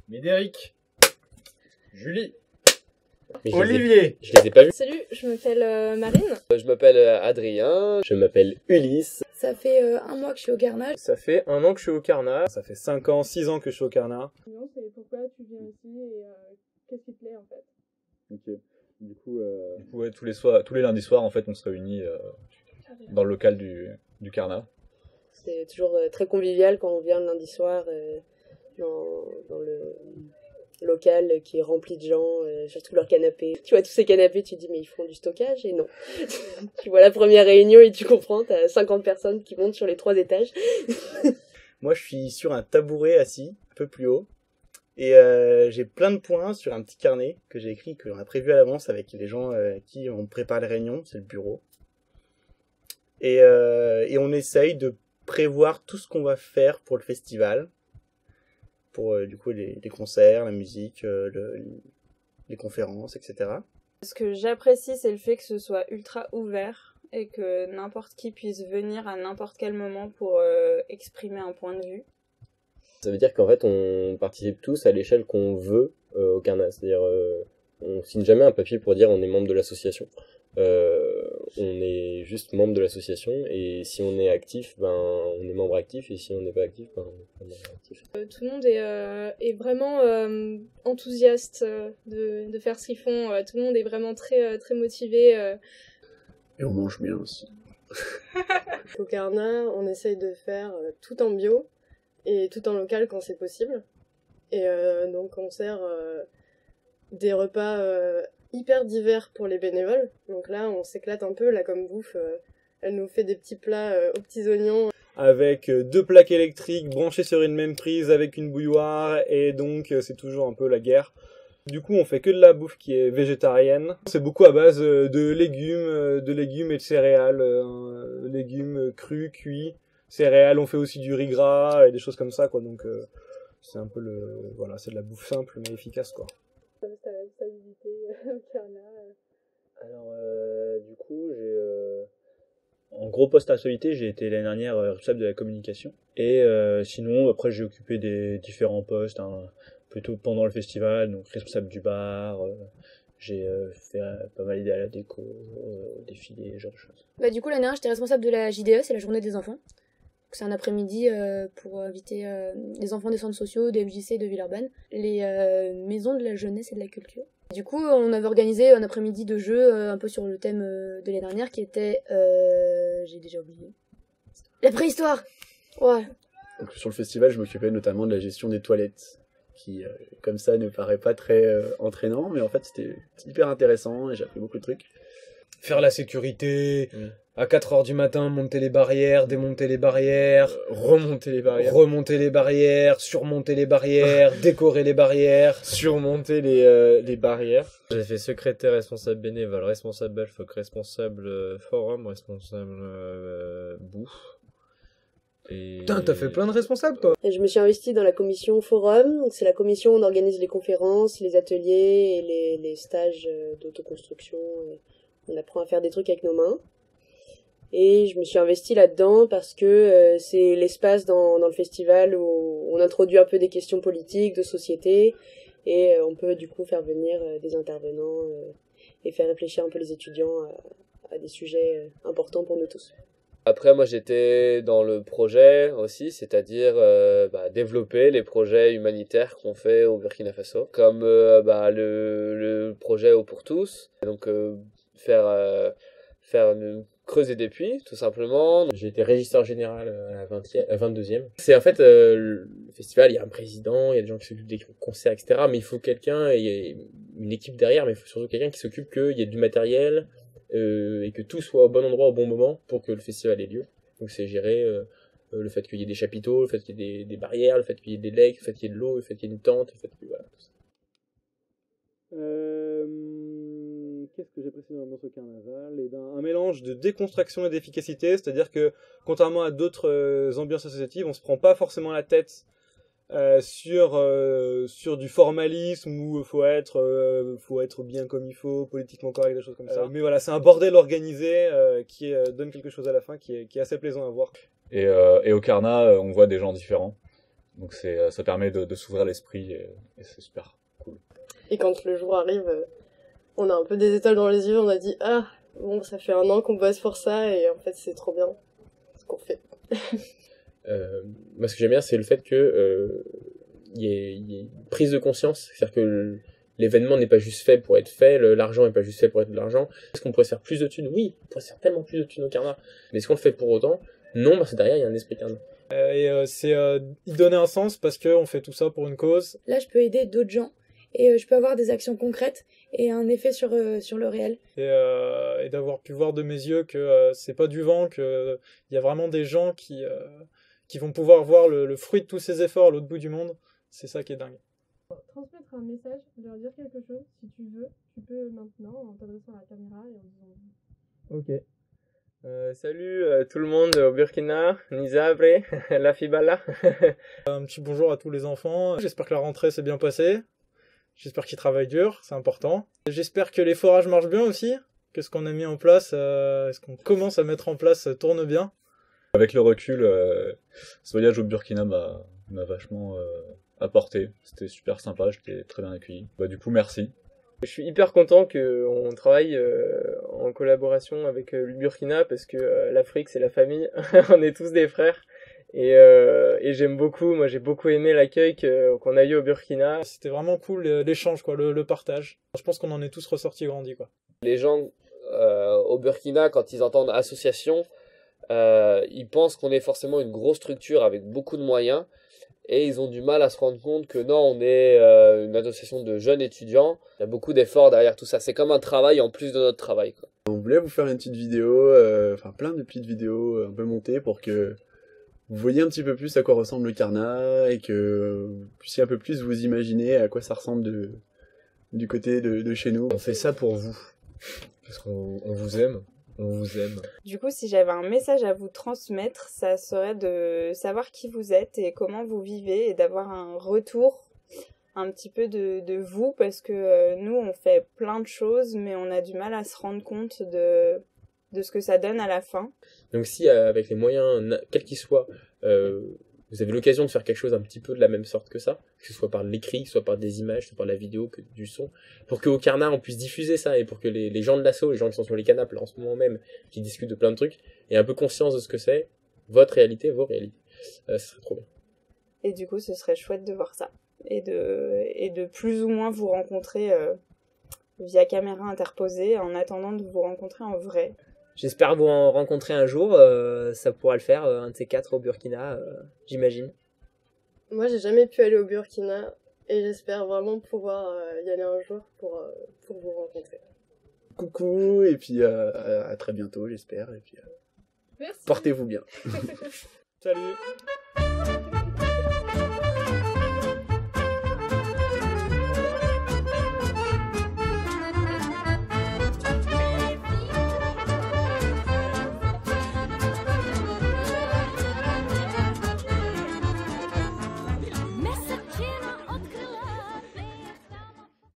Médéric, Julie, Mais Olivier. je les ai pas vus. Salut, je m'appelle Marine. Je m'appelle Adrien. Je m'appelle Ulysse. Ça fait un mois que je suis au carnage. Ça fait 1 an que je suis au Carnat. Ça fait 5 ans, 6 ans que je suis au Carnat. C'est pourquoi tu viens ici et qu'est-ce qui te plaît en fait. Ok. Du coup, ouais, tous les lundis soirs, en fait, on se réunit dans le local du Carnat. C'est toujours très convivial quand on vient le lundi soir dans le local qui est rempli de gens, surtout leurs canapés. Tu vois tous ces canapés, tu te dis mais ils font du stockage et non. Tu vois la première réunion et tu comprends, t'as 50 personnes qui montent sur les 3 étages. Moi je suis sur un tabouret assis, un peu plus haut, et j'ai plein de points sur un petit carnet que j'ai écrit, qu'on a prévu à l'avance avec les gens qui on prépare les réunions, c'est le bureau. Et on essaye de prévoir tout ce qu'on va faire pour le festival. Pour du coup les concerts, la musique, les conférences, etc. Ce que j'apprécie, c'est le fait que ce soit ultra ouvert et que n'importe qui puisse venir à n'importe quel moment pour exprimer un point de vue. Ça veut dire qu'en fait, on participe tous à l'échelle qu'on veut au Carnat. C'est-à-dire, on signe jamais un papier pour dire on est membre de l'association. On est juste membre de l'association et si on est actif, ben on est membre actif et si on n'est pas actif, ben on n'est pas membre actif. Tout le monde est vraiment enthousiaste de faire ce qu'ils font. Tout le monde est vraiment très motivé. Et on mange bien aussi. Au Carnat, on essaye de faire tout en bio et tout en local quand c'est possible. Et donc on sert des repas hyper divers pour les bénévoles. Donc là, on s'éclate un peu. Là, comme bouffe, elle nous fait des petits plats aux petits oignons. Avec 2 plaques électriques branchées sur une même prise avec une bouilloire, et donc c'est toujours un peu la guerre. Du coup, on fait que de la bouffe qui est végétarienne. C'est beaucoup à base de légumes et de céréales. Légumes crus, cuits, céréales. On fait aussi du riz gras et des choses comme ça, quoi. Donc c'est un peu voilà, c'est de la bouffe simple mais efficace, quoi. Alors, du coup, en gros poste à l'actualité, j'ai été l'année dernière responsable de la communication. Et sinon, après, j'ai occupé des différents postes, hein, plutôt pendant le festival, donc responsable du bar. J'ai fait pas mal d'idées à la déco, au défilé, ce genre de choses. Du coup, l'année dernière, j'étais responsable de la JDE, c'est la journée des enfants. C'est un après-midi pour inviter les enfants des centres sociaux, des MJC et de Villeurbanne, les maisons de la jeunesse et de la culture. Du coup, on avait organisé un après-midi de jeu un peu sur le thème de l'année dernière qui était... j'ai déjà oublié. La préhistoire. Ouais. Donc, sur le festival, je m'occupais notamment de la gestion des toilettes, qui comme ça ne paraît pas très entraînant, mais en fait c'était hyper intéressant et j'ai appris beaucoup de trucs. Faire la sécurité, à 4h du matin, monter les barrières, démonter les barrières, remonter les barrières, surmonter les barrières, décorer les barrières, surmonter les barrières. J'ai fait secrétaire, responsable bénévole, responsable Belfoc, responsable forum, responsable bouffe. Putain, t'as fait plein de responsables, toi. Et je me suis investie dans la commission forum. C'est la commission où on organise les conférences, les ateliers et les stages d'autoconstruction. On apprend à faire des trucs avec nos mains. Et je me suis investie là-dedans parce que c'est l'espace dans le festival où on introduit un peu des questions politiques, de société, et on peut du coup faire venir des intervenants et faire réfléchir un peu les étudiants à des sujets importants pour nous tous. Après, moi, j'étais dans le projet aussi, c'est-à-dire développer les projets humanitaires qu'on fait au Burkina Faso, comme le projet Eau pour tous. Donc, creuser des puits, tout simplement. J'ai été régisseur général à la 22e. C'est en fait, le festival, il y a un président, il y a des gens qui s'occupent des concerts, etc. Mais il faut quelqu'un, il y a une équipe derrière, mais il faut surtout quelqu'un qui s'occupe qu'il y ait du matériel, et que tout soit au bon endroit au bon moment pour que le festival ait lieu. Donc c'est gérer le fait qu'il y ait des chapiteaux, le fait qu'il y ait des barrières, le fait qu'il y ait des legs, le fait qu'il y ait de l'eau, le fait qu'il y ait une tente, le fait que voilà, tout ça. Qu'est-ce que j'apprécie dans ce carnaval? Un mélange de déconstruction et d'efficacité, c'est-à-dire que contrairement à d'autres ambiances associatives, on se prend pas forcément la tête sur du formalisme où faut être bien comme il faut, politiquement correct, des choses comme ça. Mais voilà, c'est un bordel organisé qui donne quelque chose à la fin qui est assez plaisant à voir. Et au Carnat, on voit des gens différents. Donc ça permet de s'ouvrir l'esprit et c'est super cool. Et quand le jour arrive, on a un peu des étoiles dans les yeux, on a dit ah bon, ça fait 1 an qu'on bosse pour ça et en fait c'est trop bien ce qu'on fait. Moi, ce que j'aime bien, c'est le fait que y ait une prise de conscience, c'est-à-dire que l'événement n'est pas juste fait pour être fait, l'argent n'est pas juste fait pour être de l'argent. Est-ce qu'on pourrait se faire plus de thunes? Oui, on pourrait se faire tellement plus de thunes au Carnat. Mais est-ce qu'on le fait pour autant? Non, parce que derrière, il y a un esprit Carnat. C'est y donner un sens parce qu'on fait tout ça pour une cause. Là, je peux aider d'autres gens et je peux avoir des actions concrètes et un effet sur le réel. Et d'avoir pu voir de mes yeux que c'est pas du vent, qu'il y a vraiment des gens qui vont pouvoir voir le fruit de tous ces efforts à l'autre bout du monde. C'est ça qui est dingue. Transmettre un message, leur dire quelque chose, si tu veux, tu peux maintenant en t'adressant à la caméra et en disant... Ok. Salut tout le monde au Burkina, Nisabre, la Fibala. Un petit bonjour à tous les enfants. J'espère que la rentrée s'est bien passée. J'espère qu'ils travaillent dur, c'est important. J'espère que les forages marchent bien aussi, que ce qu'on a mis en place, ce qu'on commence à mettre en place tourne bien. Avec le recul, ce voyage au Burkina m'a vachement apporté. C'était super sympa, j'étais très bien accueilli. Du coup, merci. Je suis hyper content qu'on travaille en collaboration avec le Burkina parce que l'Afrique c'est la famille, on est tous des frères et j'aime beaucoup, moi j'ai beaucoup aimé l'accueil qu'on a eu au Burkina. C'était vraiment cool l'échange, quoi, le partage. Je pense qu'on en est tous ressortis grandis, quoi. Les gens au Burkina, quand ils entendent association, ils pensent qu'on est forcément une grosse structure avec beaucoup de moyens. Et ils ont du mal à se rendre compte que non, on est une association de jeunes étudiants. Il y a beaucoup d'efforts derrière tout ça. C'est comme un travail en plus de notre travail, quoi. On voulait vous faire une petite vidéo, plein de petites vidéos un peu montées pour que vous voyez un petit peu plus à quoi ressemble le Carnat et que vous puissiez un peu plus vous imaginer à quoi ça ressemble du côté de chez nous. On fait ça pour vous, parce qu'on vous aime. On vous aime. Du coup, si j'avais un message à vous transmettre, ça serait de savoir qui vous êtes et comment vous vivez et d'avoir un retour un petit peu de vous parce que nous, on fait plein de choses, mais on a du mal à se rendre compte de ce que ça donne à la fin. Donc si, avec les moyens, quels qu'ils soient, vous avez l'occasion de faire quelque chose un petit peu de la même sorte que ça, que ce soit par l'écrit, soit par des images, soit par la vidéo, que du son, pour qu'au Carnat on puisse diffuser ça et pour que les gens de l'asso, les gens qui sont sur les canapes là en ce moment même, qui discutent de plein de trucs, aient un peu conscience de ce que c'est, votre réalité, vos réalités. Ce serait trop bien. Et du coup, ce serait chouette de voir ça et de plus ou moins vous rencontrer via caméra interposée en attendant de vous rencontrer en vrai. J'espère vous en rencontrer un jour, ça pourra le faire, un de ces 4 au Burkina, j'imagine. Moi j'ai jamais pu aller au Burkina et j'espère vraiment pouvoir y aller un jour pour vous rencontrer. Coucou et puis à très bientôt j'espère et puis Merci. Portez-vous bien. Salut.